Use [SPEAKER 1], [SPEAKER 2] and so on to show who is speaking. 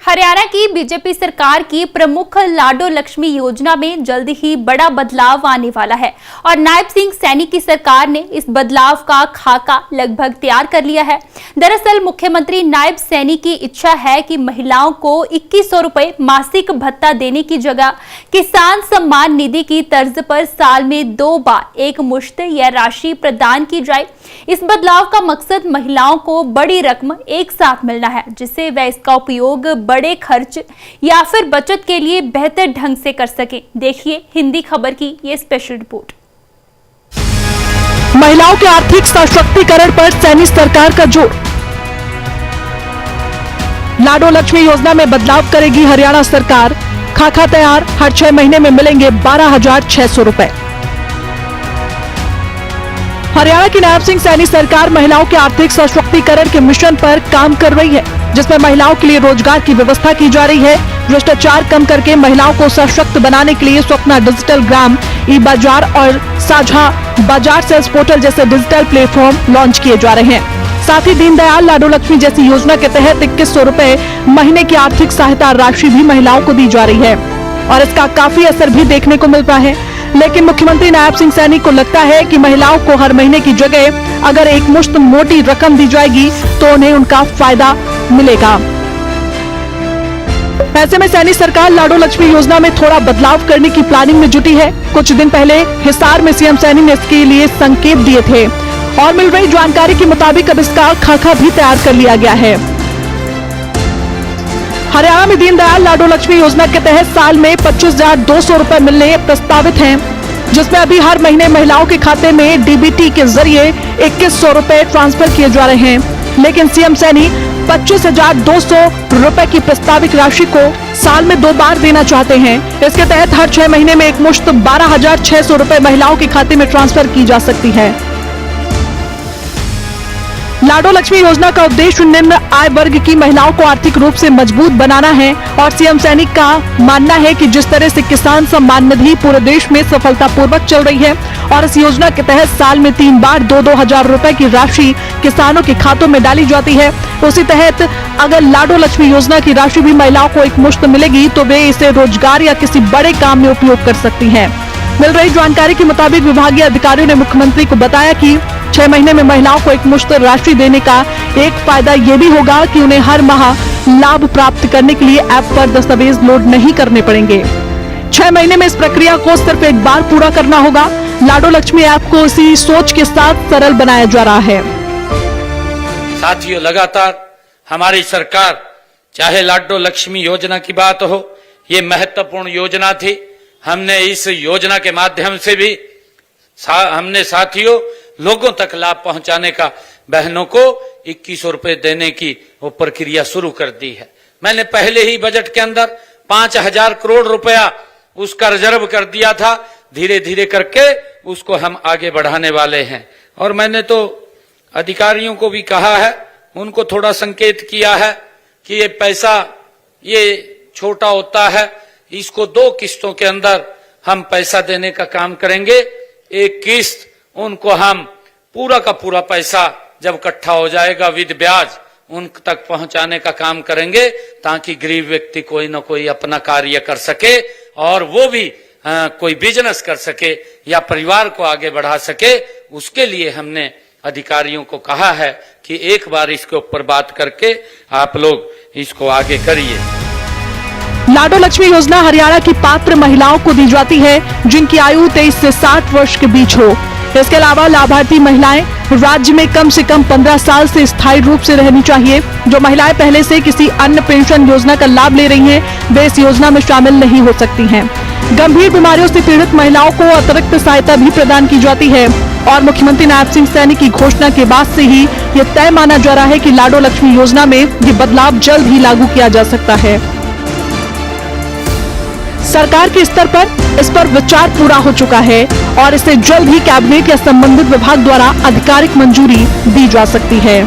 [SPEAKER 1] हरियाणा की बीजेपी सरकार की प्रमुख लाडो लक्ष्मी योजना में जल्द ही बड़ा बदलाव आने वाला है और नायब सिंह सैनी की सरकार ने इस बदलाव का खाका लगभग तैयार कर लिया है। दरअसल मुख्यमंत्री नायब सैनी की इच्छा है कि महिलाओं को 2100 रुपए मासिक भत्ता देने की जगह किसान सम्मान निधि की तर्ज पर साल में 2 बार एक मुश्त यह राशि प्रदान की जाए। इस बदलाव का मकसद महिलाओं को बड़ी रकम एक साथ मिलना है, जिससे वह इसका उपयोग बड़े खर्च या फिर बचत के लिए बेहतर ढंग से कर सके। देखिए हिंदी खबर की ये स्पेशल रिपोर्ट।
[SPEAKER 2] महिलाओं के आर्थिक सशक्तिकरण पर सैनी सरकार का जोर। लाडो लक्ष्मी योजना में बदलाव करेगी हरियाणा सरकार। खाका तैयार, हर 6 महीने में मिलेंगे 12,600 रुपए। हरियाणा की नायब सिंह सैनी सरकार महिलाओं के आर्थिक सशक्तिकरण के मिशन पर काम कर रही है, जिसमें महिलाओं के लिए रोजगार की व्यवस्था की जा रही है। भ्रष्टाचार कम करके महिलाओं को सशक्त बनाने के लिए स्वप्ना डिजिटल ग्राम, ई बाजार और साझा बाजार सेल्स पोर्टल जैसे डिजिटल प्लेटफॉर्म लॉन्च किए जा रहे हैं। साथ ही दीनदयाल लाडो लक्ष्मी जैसी योजना के तहत 2100 रुपए महीने की आर्थिक सहायता राशि भी महिलाओं को दी जा रही है और इसका काफी असर भी देखने को मिल रहा है। लेकिन मुख्यमंत्री नायब सिंह सैनी को लगता है कि महिलाओं को हर महीने की जगह अगर एक मुश्त मोटी रकम दी जाएगी तो उन्हें उनका फायदा मिलेगा। ऐसे में सैनी सरकार लाडो लक्ष्मी योजना में थोड़ा बदलाव करने की प्लानिंग में जुटी है। कुछ दिन पहले हिसार में सीएम सैनी ने इसके लिए संकेत दिए थे और मिल रही जानकारी के मुताबिक अब इसका खाका भी तैयार कर लिया गया है। हरियाणा में दीनदयाल लाडो लक्ष्मी योजना के तहत साल में 25,200 रुपए मिलने प्रस्तावित हैं, जिसमें अभी हर महीने महिलाओं के खाते में डीबीटी के जरिए 2100 रुपए ट्रांसफर किए जा रहे हैं। लेकिन सीएम सैनी 25,200 रुपए की प्रस्तावित राशि को साल में 2 बार देना चाहते हैं। इसके तहत हर 6 महीने में एक मुश्त 12,600 रुपए महिलाओं के खाते में ट्रांसफर की जा सकती है। लाडो लक्ष्मी योजना का उद्देश्य निम्न आय वर्ग की महिलाओं को आर्थिक रूप से मजबूत बनाना है और सीएम सैनी का मानना है कि जिस तरह से किसान सम्मान निधि पूरे देश में सफलतापूर्वक चल रही है और इस योजना के तहत साल में 3 बार 2-2 हजार रुपए की राशि किसानों के खातों में डाली जाती है, उसी तहत अगर लाडो लक्ष्मी योजना की राशि भी महिलाओं को एक मुश्त मिलेगी तो वे इसे रोजगार या किसी बड़े काम में उपयोग कर सकती है। मिल रही जानकारी के मुताबिक विभागीय अधिकारियों ने मुख्यमंत्री को बताया कि 6 महीने में महिलाओं को एक मुश्त राशि देने का एक फायदा ये भी होगा कि उन्हें हर माह लाभ प्राप्त करने के लिए ऐप पर दस्तावेज लोड नहीं करने पड़ेंगे। 6 महीने में इस प्रक्रिया को सिर्फ एक बार पूरा करना होगा। लाडो लक्ष्मी ऐप को इसी सोच के साथ सरल बनाया जा रहा है।
[SPEAKER 3] साथियों, लगातार हमारी सरकार, चाहे लाडो लक्ष्मी योजना की बात हो, ये महत्वपूर्ण योजना थी। हमने इस योजना के माध्यम से भी हमने साथियों लोगों तक लाभ पहुंचाने का, बहनों को 2100 रुपए देने की वो प्रक्रिया शुरू कर दी है। मैंने पहले ही बजट के अंदर 5,000 करोड़ रुपया उसका रिजर्व कर दिया था। धीरे धीरे करके उसको हम आगे बढ़ाने वाले हैं और मैंने तो अधिकारियों को भी कहा है, उनको थोड़ा संकेत किया है कि ये पैसा ये छोटा होता है, इसको 2 किस्तों के अंदर हम पैसा देने का काम करेंगे। एक किस्त उनको हम पूरा का पूरा पैसा जब इकट्ठा हो जाएगा विद ब्याज उन तक पहुंचाने का काम करेंगे, ताकि गरीब व्यक्ति कोई ना कोई अपना कार्य कर सके और वो भी कोई बिजनेस कर सके या परिवार को आगे बढ़ा सके। उसके लिए हमने अधिकारियों को कहा है कि एक बार इसके ऊपर बात करके आप लोग इसको आगे करिए।
[SPEAKER 2] लाडो लक्ष्मी योजना हरियाणा की पात्र महिलाओं को दी जाती है जिनकी आयु 23 से 60 वर्ष के बीच हो। इसके अलावा लाभार्थी महिलाएं राज्य में कम से कम 15 साल से स्थायी रूप से रहनी चाहिए। जो महिलाएं पहले से किसी अन्य पेंशन योजना का लाभ ले रही हैं, वे इस योजना में शामिल नहीं हो सकती हैं। गंभीर बीमारियों से पीड़ित महिलाओं को अतिरिक्त सहायता भी प्रदान की जाती है और मुख्यमंत्री नायब सिंह सैनी की घोषणा के बाद से ही ये तय माना जा रहा है कि लाडो लक्ष्मी योजना में ये बदलाव जल्द ही लागू किया जा सकता है। सरकार के स्तर पर इस पर विचार पूरा हो चुका है और इसे जल्द ही कैबिनेट या संबंधित विभाग द्वारा आधिकारिक मंजूरी दी जा सकती है।